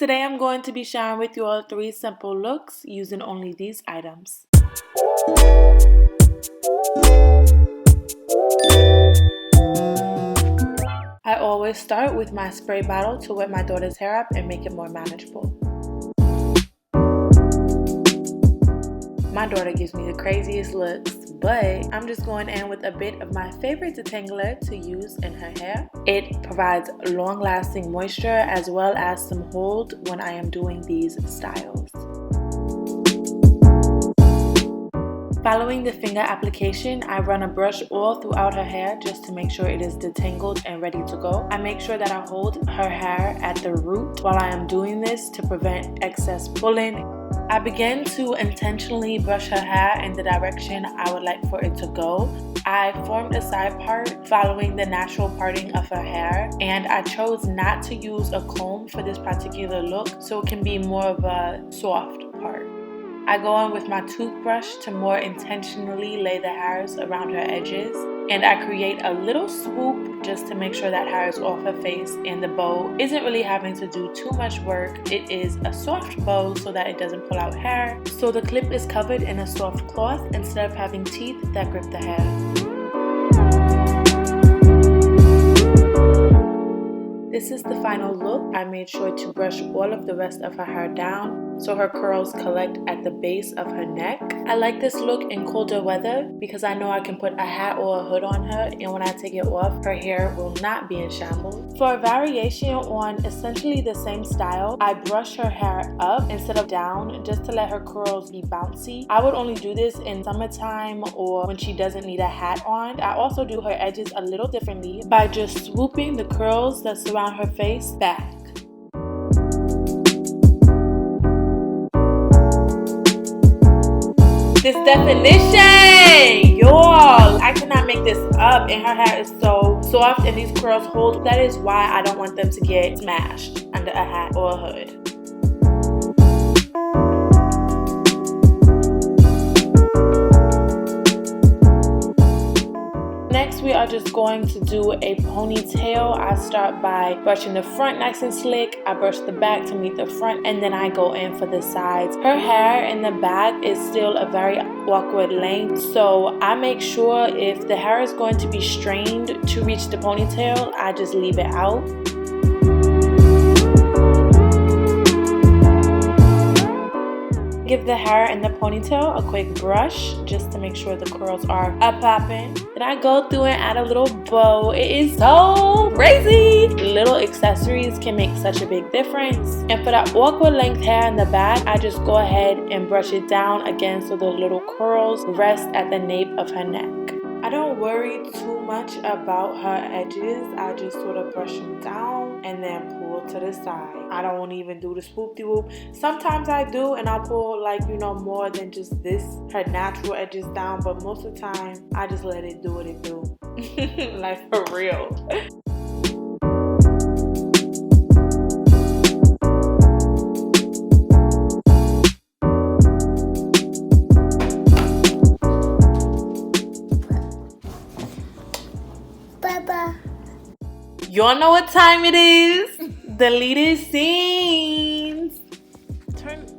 Today I'm going to be sharing with you all 3 simple looks using only these items. I always start with my spray bottle to wet my daughter's hair up and make it more manageable. My daughter gives me the craziest looks, but I'm just going in with a bit of my favorite detangler to use in her hair. It provides long-lasting moisture as well as some hold when I am doing these styles. Following the finger application, I run a brush all throughout her hair just to make sure it is detangled and ready to go. I make sure that I hold her hair at the root while I am doing this to prevent excess pulling. I begin to intentionally brush her hair in the direction I would like for it to go. I formed a side part following the natural parting of her hair, and I chose not to use a comb for this particular look so it can be more of a soft part. I go in with my toothbrush to more intentionally lay the hairs around her edges, and I create a little swoop just to make sure that hair is off her face and the bow isn't really having to do too much work. It is a soft bow so that it doesn't pull out hair, so the clip is covered in a soft cloth instead of having teeth that grip the hair. This is the final look. I made sure to brush all of the rest of her hair down so her curls collect at the base of her neck. I like this look in colder weather because I know I can put a hat or a hood on her, and when I take it off, her hair will not be in shambles. For a variation on essentially the same style, I brush her hair up instead of down just to let her curls be bouncy. I would only do this in summertime or when she doesn't need a hat on. I also do her edges a little differently by just swooping the curls that surround her face back. This definition, y'all, I cannot make this up, and her hair is so soft and these curls hold. That is why I don't want them to get smashed under a hat or a hood. Next, we are just going to do a ponytail. I start by brushing the front nice and slick. I brush the back to meet the front, and then I go in for the sides. Her hair in the back is still a very awkward length, so I make sure if the hair is going to be strained to reach the ponytail, I just leave it out. Give the hair in the ponytail a quick brush just to make sure the curls are up popping. Then I go through and add a little bow. It is so crazy. Little accessories can make such a big difference. And for that awkward length hair in the back, I just go ahead and brush it down again so the little curls rest at the nape of her neck. I don't worry too much about her edges. I just sort of brush them down and then pull to the side. I don't even do the swoop-de-whoop. Sometimes I do, and I'll pull more than just this, her natural edges down, but most of the time I just let it do what it do. Like, for real. Y'all know what time it is. Deleted scenes. Turn.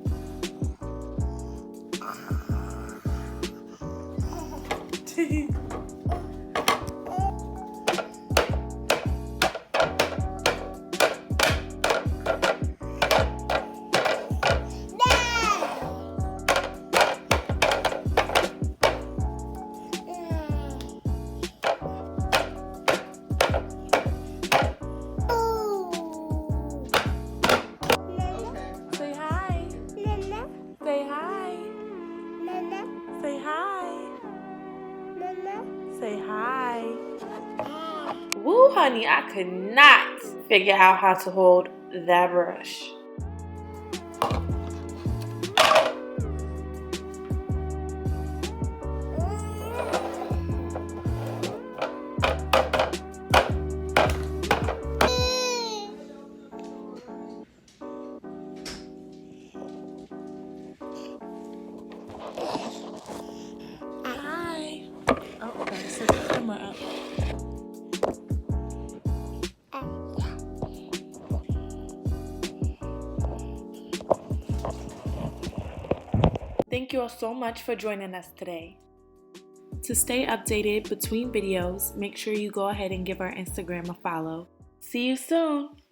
Say hi. Woo, honey, I could not figure out how to hold that brush. Thank you all so much for joining us today. To stay updated between videos, make sure you go ahead and give our Instagram a follow. See you soon!